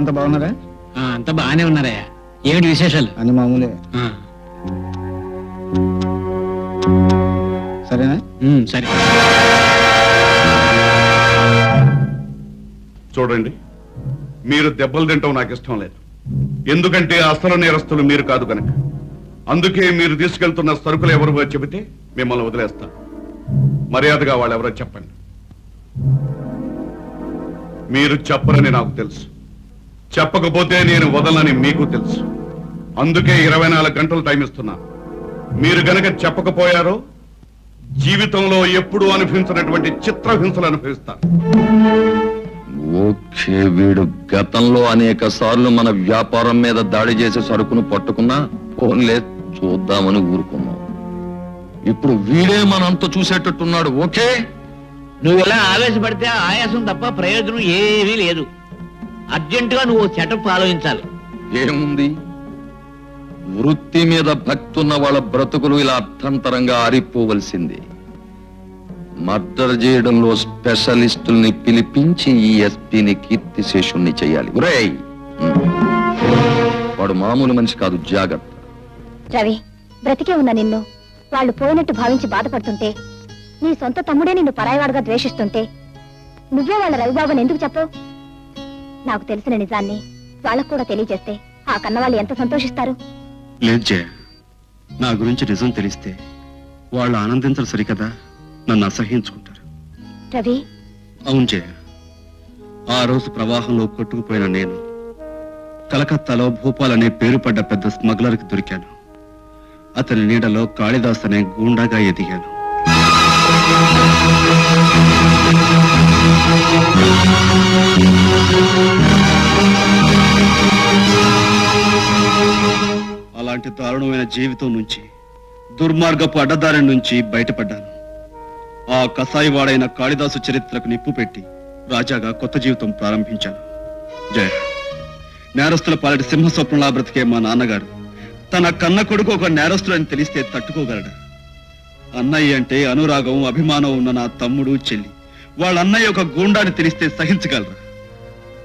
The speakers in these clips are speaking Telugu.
అంతా బాగున్నారా? అంతా బాగానే ఉన్నారయ్యా. ఏమిటి విశేషాలు? అని మామూలే. సరేనా? సరే. చూడండి, మీరు దెబ్బలు తింటాం నాకు ఇష్టం లేదు. ఎందుకంటే అసలు నేరస్తులు మీరు కాదు కనుక. అందుకే మీరు తీసుకెళ్తున్న సరుకులు ఎవరు చెబితే మిమ్మల్ని వదిలేస్తాం. మర్యాదగా వాళ్ళు ఎవరో చెప్పండి. మీరు చెప్పరని నాకు తెలుసు, చెప్పకపోతే నేను వదలని మీకు తెలుసు. అందుకే 24 గంటలు టైం ఇస్తున్నా. మీరు గనక చెప్పకపోయారో జీవితంలో ఎప్పుడూ అనుభవించినటువంటి చిత్రహింసలు అనుభవిస్తారు. ఓకే, వీడు గతంలో అనేక సార్లు మన వ్యాపారం మీద దాడి చేసే సరుకును పట్టుకున్నా ఫోన్లే చూద్దామని ఊరుకున్నాం. ఇప్పుడు వీడే మనంతా చూసేటట్టున్నాడు. ఓకే, నువ్వు ఇలా ఆవేశపడితే ఆయాసం తప్ప ప్రయోజనం ఏమీ లేదు. అర్జెంటుగా నువ్వు సెటప్ ఆలోచించాలి. ఏముంది, వృత్తి మీద భక్తి ఉన్న వాళ్ళ బ్రతుకులు ఇలా అర్థంతరంగా ఆరిపోవలసింది. మర్డర్ చేయడంలో స్పెషలిస్టుల్ని పిలిపించి ఈ ఎస్పీని కీర్తిశేషుణ్ణి చేయాలి. ఒరేయ్, వాడు మామూలు మనిషి కాదు, జాగ్రత్త. రవి, బ్రతికే ఉన్న నిన్ను వాళ్ళు పోయినట్టు భావించి బాధపడుతుంటే, నీ సొంత తమ్ముడే నిన్ను పరాయివాడుగా ద్వేషిస్తుంటే నువ్వే వాళ్ళ రవిబాబుని ఎందుకు చెప్పు? నాకు తెలిసిన నిజాన్ని వాళ్ళకు కూడా తెలియజేస్తే ఆ కన్నవాళ్ళు ఎంత సంతోషిస్తారు. లేదు జయ, నా గురించి నిజం తెలిస్తే వాళ్ళు ఆనందించరు సరికదా, నన్ను అసహ్యించుకుంటారు. రవి, అవును జయ, ఆ రోజు ప్రవాహంలో కొట్టుకుపోయిన నేను కలకత్తాలో భూపాల్ అనే పేరు పడ్డ పెద్ద స్మగ్లర్కి దొరికాను. అతని నీడలో కాళిదాస్ అనే గూండాగా ఎదిగాను. అలాంటి దారుణమైన జీవితం నుంచి, దుర్మార్గపు అడ్డదారి నుంచి బయటపడ్డాను. ఆ కసాయివాడైన కాళిదాసు చరిత్రకు నిప్పు పెట్టి రాజాగా కొత్త జీవితం ప్రారంభించాను. జయ, నేరస్తుల పాలటి సింహస్వప్నంలా బ్రతికే మా నాన్నగారు తన కన్న కొడుకు ఒక నేరస్తులని తెలిస్తే తట్టుకోగలడా? అన్నయ్య అంటే అనురాగం, అభిమానం ఉన్న నా తమ్ముడు, చెల్లి వాళ్ళ అన్నయ్య ఒక గూండాని తెలిస్తే సహించగలరా?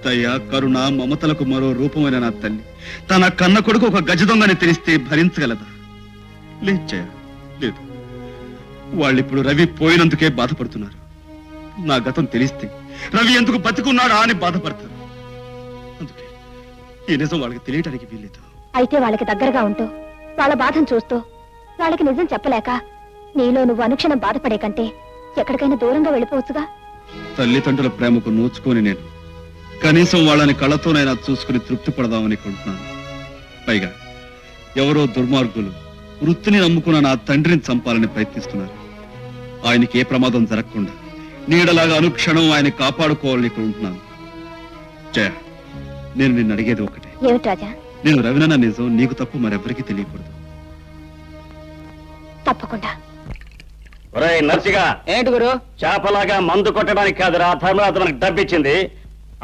దయ, కరుణ, మమతలకు మరో రూపమైన నా తల్లి తన కన్న కొడుకు ఒక గజదొంగని తెలిస్తే భరించగలదా? లేదు జయ, లేదు. వాళ్ళిప్పుడు రవి పోయినందుకే బాధపడుతున్నారు. నా గతం తెలిస్తే రవి ఎందుకు బతికున్నాడా అని బాధపడతారు. అందుకే ఈ నిజం వాళ్ళకి తెలియటానికి వీల్లేదు. అయితే వాళ్ళకి దగ్గరగా ఉంటూ, వాళ్ళ బాధను చూస్తూ, వాళ్ళకి నిజం చెప్పలేక నీలో నువ్వు అనుక్షణం బాధపడే కంటే ఎక్కడికైనా దూరంగా వెళ్ళిపోవచ్చుగా. తల్లిదండ్రుల ప్రేమకు నోచుకొని నేను కనీసం వాళ్ళని కళ్ళతోనైనా చూసుకుని తృప్తి పడదామని కొంటున్నాను. పైగా ఎవరో దుర్మార్గులు వృత్తిని నమ్ముకున్న నా తండ్రిని చంపాలని ప్రయత్నిస్తున్నారు. ఆయనకి ఏ ప్రమాదం జరగకుండా నీడలాగా అనుక్షణం ఆయన కాపాడుకోవాలని కొంటున్నాను. జయ, నేను నిన్ను అడిగేది ఒకటే. ఏమిటి రాజా? నేను రవినన్న నిజం నీకు తప్పు మరెవరికి తెలియకూడదు. తప్పకుండా. నర్సిగా, ఏంటి గురు? చేపలాగా మందు కొట్టడానికి కాదురా ధర్మరాజు మనకు డబ్బిచ్చింది.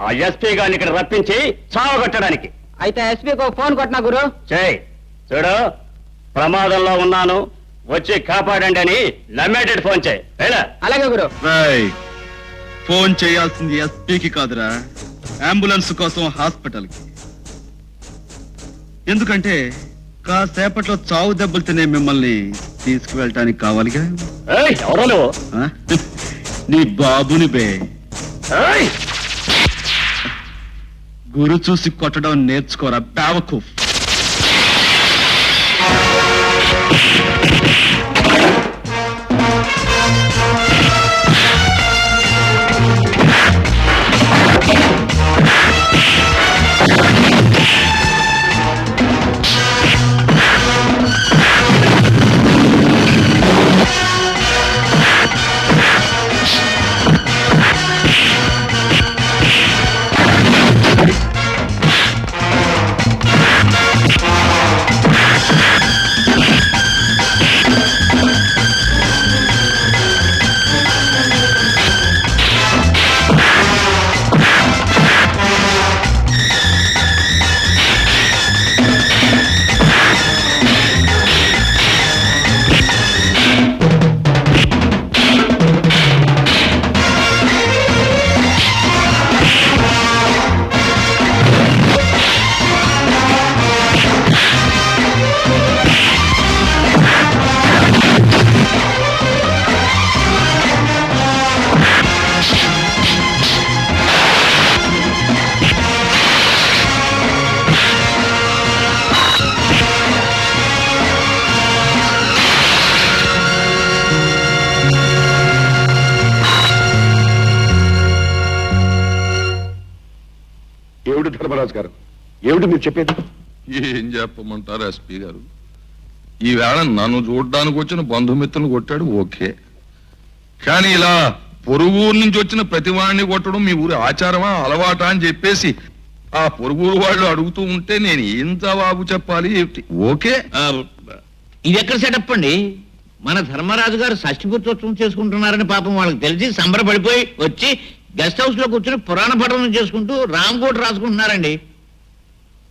ఆ ఎస్పీ గారిని ఇక్కడ రప్పించి చావు కొట్టడానికి. అయితే ఎస్పీకి ఫోన్ కొట్టినా గురు. చేయి. చూడు, ప్రమాదంలో ఉన్నాను, వచ్చి కాపాడండి అని నమ్మేటట్టు ఫోన్ చేయి. అలాగే గురు. ఫోన్ చేయాల్సింది ఎస్పీకి కాదురా, అంబులెన్స్ కోసం హాస్పిటల్కి. ఎందుకంటే కాసేపట్లో చావు దెబ్బలు తినే మిమ్మల్ని తీసుకువెళ్ళటానికి కావాలిగా. ఎవరో నువ్వు? నీ బాబుని బే. గురు చూసి కొట్టడం నేర్చుకోరా బేవకు. ధర్మరాజు గారు, ఏమిటి మీరు చెప్పేది? ఏం చెప్పమంటారు ఎస్పీ గారు? ఈవేళ నన్ను చూడడానికి వచ్చిన బంధుమిత్రులు కొట్టాడు ఓకే, కానీ ఇలా పొరుగురు నుంచి వచ్చిన ప్రతి వాడిని కొట్టడం మీ ఊరి ఆచారమా అలవాటా అని చెప్పేసి ఆ పొరుగురు వాళ్ళు అడుగుతూ ఉంటే నేను ఏం జవాబు చెప్పాలి? ఓకే. ఇది ఎక్కడ సెటప్ అండి? మన ధర్మరాజు గారు షష్ఠిపుత్రోత్సవం చేసుకుంటున్నారని పాపం వాళ్ళకి తెలిసి సంబరపడిపోయి వచ్చి గెస్ట్ హౌస్ లో కూర్చొని పురాణ పఠనం చేసుకుంటూ రామ్కోట్ రాసుకుంటున్నారండి.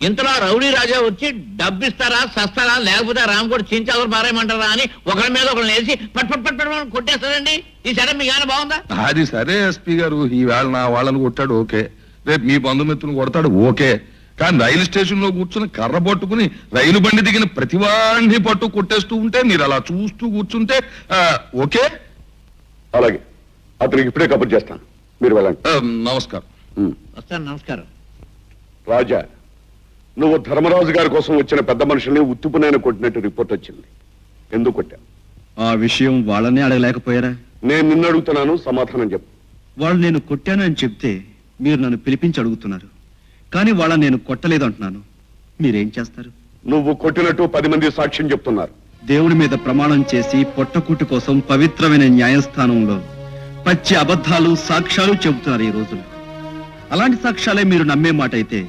ఇంతలో రౌడీ రాజా వచ్చి డబ్బిస్తారా సస్తారా లేకపోతే రామ్కోట్ చించాలు పారేయమంటారా అని ఒకరి మీద ఒకరిని వేసి పట్ పట్ పట్ పట్ కొట్టేస్తారండి. ఈ సెటప్ మీకు ఏమైనా బాగుందా? అది సరే ఎస్పీ గారు, ఈవేళ నా వాళ్ళని కొట్టాడు ఓకే, రేపు మీ బంధుమిత్రులు కొడతాడు ఓకే, కానీ రైలు స్టేషన్ లో కూర్చుని కర్ర పట్టుకుని రైలు బండి దిగిన ప్రతివాడిని పట్టు కొట్టేస్తూ ఉంటే మీరు అలా చూస్తూ కూర్చుంటే ఓకే. అలాగే, అతనికి ఇప్పుడే కబుర్ చేస్తాను, మీరు వెళ్ళండి. నమస్కారం. వస్తాను. నమస్కారం. రాజా, నువ్వు ధర్మరాజు గారి కోసం వచ్చిన పెద్ద మనుషుల్ని ఉత్తుపునైన కొట్టినట్టు రిపోర్ట్ వచ్చింది. ఎందుకు కొట్టావు? ఆ విషయం వాళ్ళనే అడగలేకపోయారా? నేను నిన్ను అడుగుతున్నాను, సమాధానం చెప్పు. వాళ్ళు నేను కొట్టాను అని చెప్తే మీరు నన్ను పిలిపించి అడుగుతున్నారు, కానీ వాళ్ళ నేను కొట్టలేదు అంటున్నాను. మీరేం చేస్తారు? నువ్వు కొట్టినట్టు 10 మంది సాక్ష్యం చెప్తున్నారు. దేవుడి మీద ప్రమాణం చేసి పొట్టకూటి కోసం పవిత్రమైన న్యాయస్థానంలో పచ్చి అబద్ధాలు సాక్ష్యాలు చెబుతున్నారు ఈ రోజుల్లో. అలాంటి సాక్ష్యాలే మీరు నమ్మే మాట అయితే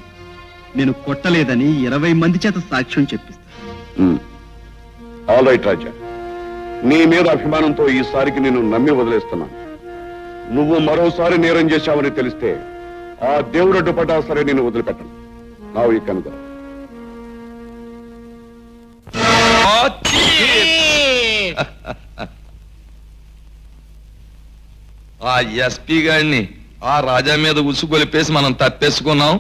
నేను కొట్టలేదని 20 మంది చేత సాక్ష్యం చెప్పిస్తాను. ఆల్ రైట్ రాజా, నీ మీద అభిమానంతో ఈసారికి నేను నమ్మి వదిలేస్తున్నాను. నువ్వు మరోసారి నేరం చేశావని తెలిస్తే ఆ దేవుడు అడ్డుపడ్డా సరే నేను వదిలిపెట్టను. నా ఈ కనుక ఆ ఎస్పీ గారిని ఆ రాజా మీద ఉసుగొలిపేసి మనం తప్పేసుకున్నాం.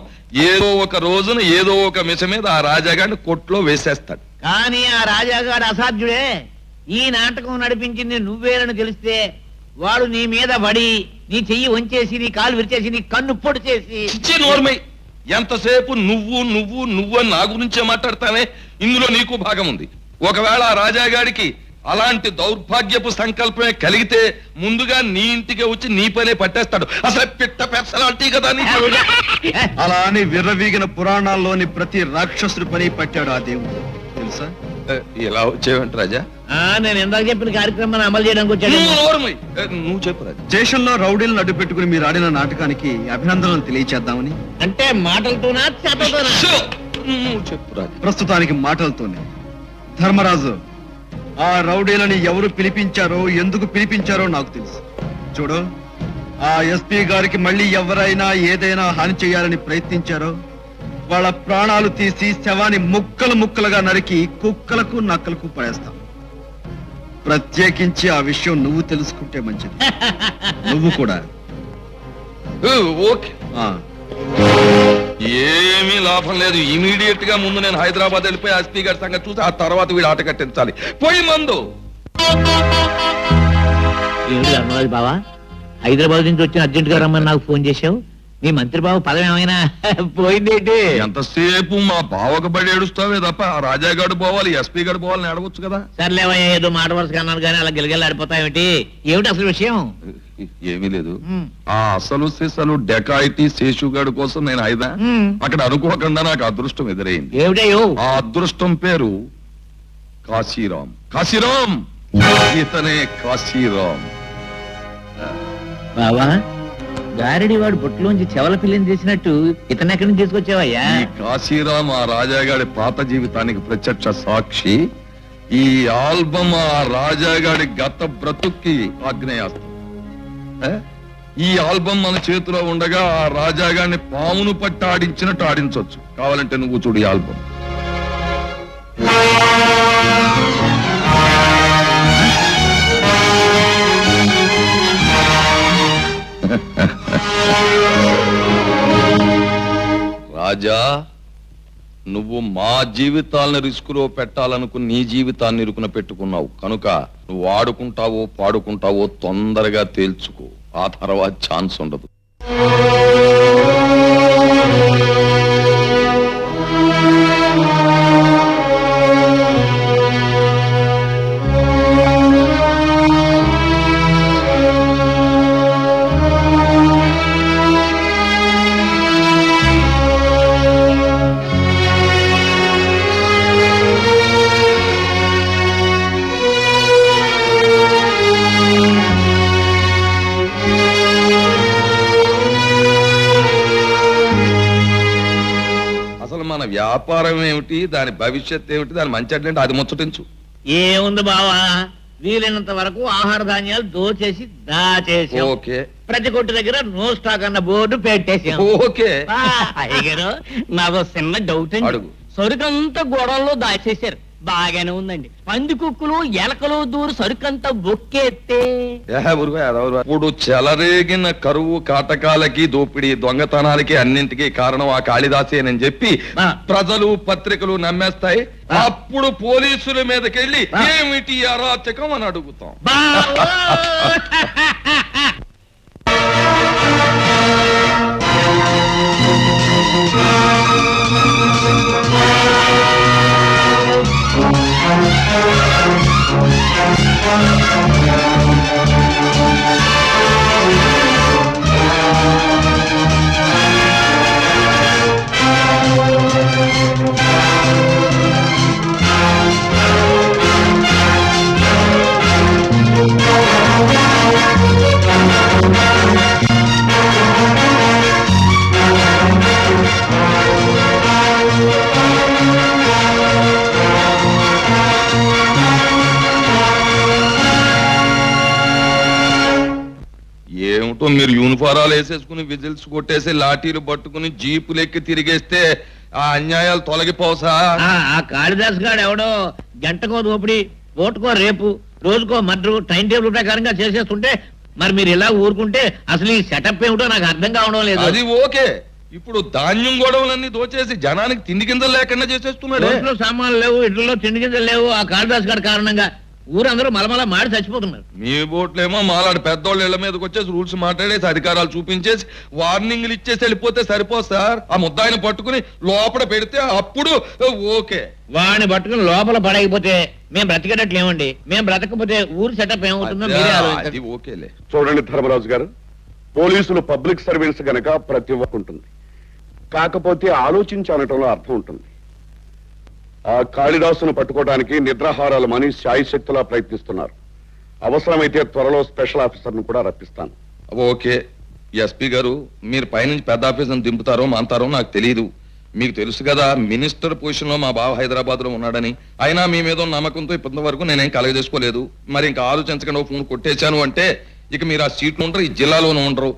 ఏదో ఒక రోజున ఏదో ఒక మిష మీద ఆ రాజా గారిని కొట్లో వేసేస్తాడు. కానీ ఆ రాజాగాడు అసాధ్యుడే. ఈ నాటకం నడిపించింది నువ్వేనని తెలిస్తే వాడు నీ మీద పడి నీ చెయ్యి వంచేసి నీ కాలు విరిచేసి నీ కన్ను పొడి చేసి చిచ్చి నోర్మై, ఎంతసేపు నువ్వు నువ్వు నువ్వు అని నా గురించే మాట్లాడతానే, ఇందులో నీకు భాగం ఉంది. ఒకవేళ ఆ రాజాగాడికి అలాంటి దౌర్భాగ్యపు సంకల్పమే కలిగితే ముందుగా నీ ఇంటికి వచ్చి నీ పనే పట్టేస్తాడు. అసలు పిట్ట పెసలాంటి కదా నీకు. అలా అని విర్రవీగిన పురాణాల్లోని ప్రతి రాక్షసుడి పని పట్టాడు ఆ దేవుడు, తెలుసా? ఇలా వచ్చేవంట రాజా? నేను ఇందాక చెప్పిన కార్యక్రమాన్ని అమలు చేయడానికి వచ్చాడు. నువ్వు చెప్పు రాజా. స్టేషన్లో రౌడీలను అడ్డు పెట్టుకుని మీరు ఆడిన నాటకానికి అభినందనలు తెలియచేద్దామని. అంటే మాటలతోనా చేతలతోనా? నువ్వు చెప్పు రాజా. ప్రస్తుతానికి మాటలతోనే. ధర్మరాజు, ఆ రౌడీలని ఎవరు పిలిపించారో ఎందుకు పిలిపించారో నాకు తెలుసు. చూడు, ఆ ఎస్పీ గారికి మళ్ళీ ఎవరైనా ఏదైనా హాని చేయాలని ప్రయత్నించారో వాళ్ళ ప్రాణాలు తీసి శవాన్ని ముక్కలు ముక్కలుగా నరికి కుక్కలకు నక్కలకు పడేస్తాం. ప్రత్యేకించి ఆ విషయం నువ్వు తెలుసుకుంటే మంచిది. నువ్వు కూడా. ఓకే. ఏమీ లాభం లేదు. ఇమీడియట్ గా ముందు నేను హైదరాబాద్ వెళ్ళిపోయి ఎస్పీ గారి సంగతి చూసి ఆ తర్వాత వీడు ఆట కట్టించాలి. పోయి మందు. ధర్మరాజు బావా, హైదరాబాద్ నుంచి వచ్చిన అర్జెంట్ గా రమ్మని నాకు ఫోన్ చేశావు. నీ మంత్రి బాబు పదం ఏమైనా పోయిందేంటి? ఎంతసేపు మా బావకు బడి ఏడుస్తావే తప్ప ఆ రాజాగాడు పోవాలి ఎస్పీ గారు పోవాలని అడగొచ్చు కదా. సర్లేవయ్యా, ఏదో మాట వరుసగా అన్నాను కానీ అలా గిలగిలాడిపోతావేంటి? ఏమిటి అసలు విషయం? ఏమీ లేదు. ఆ అసలు సిసలు డెకాయిటీ శేషుగాడు కోసం నేను అక్కడ అనుకోకుండా నాకు అదృష్టం ఎదురైంది. ఏమిటయ్యో? ఆ అదృష్టం పేరు కాశీరాం. కాశీరాం, ఇతనే కాశీరాం. బావా, గారిడి వాడు బొట్టులోంచి చెవల పిల్లని చేసినట్టు ఇతను ఎక్కడి నుంచి తీసుకొచ్చావయ్యా? ఈ కాశీరాం ఆ రాజాగాడి పాత జీవితానికి ప్రత్యక్ష సాక్షి. ఈ ఆల్బమ్ ఆ రాజాగాడి గత బ్రతుక్కి ఆగ్నేయాస్త్రం. ఈ ఆల్బమ్ మన చేతిలో ఉండగా ఆ రాజాగాడిని పామును పట్టి ఆడించినట్టు ఆడించవచ్చు. కావాలంటే నువ్వు చూడు ఈ ఆల్బమ్. రాజా, నువ్వు మా జీవితాలను రిస్కులో పెట్టాలనుకుని నీ జీవితాన్ని ఇరుకున పెట్టుకున్నావు కనుక నువ్వు ఆడుకుంటావో పాడుకుంటావో తొందరగా తేల్చుకో. ఆ తర్వాత ఛాన్స్ ఉండదు. వ్యాపారం ఏమిటి, దాని భవిష్యత్ ఏమిటి, దాని మంచి అంటే అది ముచ్చటించు. ఏముంది బావా, వీలైనంత వరకు ఆహార ధాన్యాలు దోచేసి దాచేసాం. ఓకే ప్రతి కొట్టు దగ్గర నో స్టాక్ అన్న బోర్డు పెట్టేసాం. ఓకే అయ్యగారు నాదో చిన్న డౌట్ అండి. అడుగు. సరుకంతా గోడౌన్లో దాచేశారు, బాగానే ఉందండి. పంది కుక్కులు ఎలకలు దూరు సరుకంతా బొక్కేస్తే ఇప్పుడు చెలరేగిన కరువు కాటకాలకి దోపిడీ దొంగతనాలకి అన్నింటికీ కారణం ఆ కాళిదాసేనని చెప్పి ఆ. ప్రజలు పత్రికలు నమ్మేస్తాయి. ఆ. అప్పుడు పోలీసుల మీదకెళ్ళి ఆ. ఏమిటి అరాచకం అని అడుగుతాం. బావా! ఏమిటో మీరు యూనిఫారాలు వేసేసుకుని విజిల్స్ కొట్టేసి లాఠీలు పట్టుకుని జీపులు ఎక్కి తిరిగేస్తే ఆ అన్యాయాలు తొలగిపోసా? ఆ కాళిదాస్ గాడు ఎవడో గంటకో దోపిడి, ఓటుకో రేపు, రోజుకో మర్డరు టైం టేబుల్ ప్రకారంగా చేసేస్తుంటే మరి మీరు ఇలా ఊరుకుంటే అసలు ఈ సెటప్ ఏమిటో నాకు అర్థం కావడం లేదు. అది ఓకే. ఇప్పుడు ధాన్యం గొడవలన్నీ దోచేసి జనానికి తిండి కిందలు లేకుండా చేసేస్తున్నాడు. రోడ్లో సామాన్లు లేవు, ఇళ్లలో తిండి గింజలు లేవు. ఆ కాళిదాస్ గారి కారణంగా ఊరందరూ మలమల మాడి చచ్చిపోతున్నారు. మీ బోట్లేమో మాలాడు పెద్దోళ్ళ ఇళ్ల మీదకి వచ్చేసి రూల్స్ మాట్లాడేసి అధికారాలు చూపించేసి వార్నింగ్లు ఇచ్చేసి వెళ్ళిపోతే సరిపోదు సార్. ఆ ముద్దాయిని పట్టుకుని లోపల పెడితే అప్పుడు ఓకే. వాడిని పట్టుకుని లోపల పడకపోతే మేము బ్రతికేటట్లు ఏమండి? మేము బ్రతకపోతే ఊరు సెటప్ ఏమవుతుందో మీరే అది ఆలోచించండి. ఓకేలే. చూడండి ధర్మరాజు గారు, పోలీసులు పబ్లిక్ సర్వీస్ గనక ప్రతి ఒక్క ఉంటుంది, కాకపోతే ఆలోచించి అనటంలో అర్థం ఉంటుంది. ఆ కాళిదాసును పట్టుకోవడానికి నిద్రాహారాలు మని శాయశక్తులా ప్రయత్నిస్తున్నారు. అవసరమైతే త్వరలో స్పెషల్ ఆఫీసర్ను కూడా రప్పిస్తాను. ఓకే ఎస్పీ గారు, మీరు పైనుంచి పెద్ద ఆఫీసర్ని దింపుతారో మాంతారో నాకు తెలియదు. మీకు తెలుసు కదా మినిస్టర్ పొజిషన్ లో మా బావ హైదరాబాద్ లో ఉన్నాడని. అయినా మీ మీద ఉన్న నమ్మకంతో ఇప్పటి వరకు నేనేం కలగజేసుకోలేదు. మరి ఇంకా ఆలోచించకుండా ఫోన్ కొట్టేశాను అంటే ఇక మీరు ఆ సీట్లు ఉండరు, ఈ జిల్లాలోనూ ఉండరు.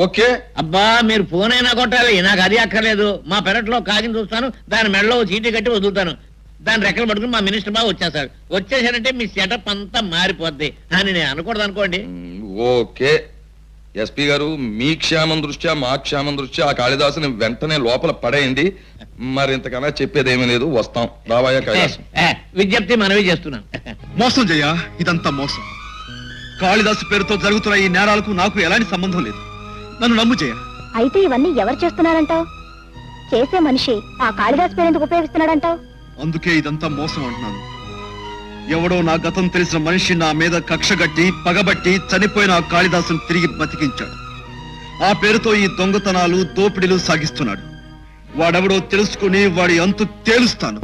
ఓకే అబ్బా మీరు ఫోన్ అయినా కొట్టాలి, నాకు అది అక్కర్లేదు. మా పెరట్లో కాగిని చూస్తాను, దాని మెడలో చీటీ కట్టి వదులుతాను. దాని రెక్కలు పట్టుకుని మా మినిస్టర్ బాగా వచ్చేస్తాడు. వచ్చేసారంటే మీ సెటప్ అంతా మారిపోద్ది అని నేను అనకూడదు అనుకోండి. ఓకే ఎస్పీ గారు, మీ క్షేమం దృష్ట్యా మా క్షేమం దృష్ట్యా ఆ కాళిదాసుని వెంటనే లోపల పడేయండి. మరి ఇంతకన్నా చెప్పేది ఏమీ లేదు. వస్తాం. రావాయ కైలాసం. విజ్ఞప్తి మనవి చేస్తున్నాను. మోసం చెయ్యా, ఇదంతా మోసం. కాళిదాసు పేరుతో జరుగుతున్న ఈ నేరాలకు నాకు ఎలాంటి సంబంధం లేదు. నన్ను నమ్ము చెయ్య. అయితే ఇవన్నీ ఎవరు చేస్తున్నారంటావు? చేసే మనిషి ఆ కాళిదాస్ పేరెందుకు ఉపయోగిస్తున్నాడంటావు? అందుకే ఇదంతా మోసం అంటున్నాను. ఎవడో నా గతం తెలిసిన మనిషి నా మీద కక్షగట్టి పగబట్టి చనిపోయిన ఆ కాళిదాసును తిరిగి బతికించాడు. ఆ పేరుతో ఈ దొంగతనాలు దోపిడీలు సాగిస్తున్నాడు. వాడెవడో తెలుసుకుని వాడి అంతు తేలుస్తాను.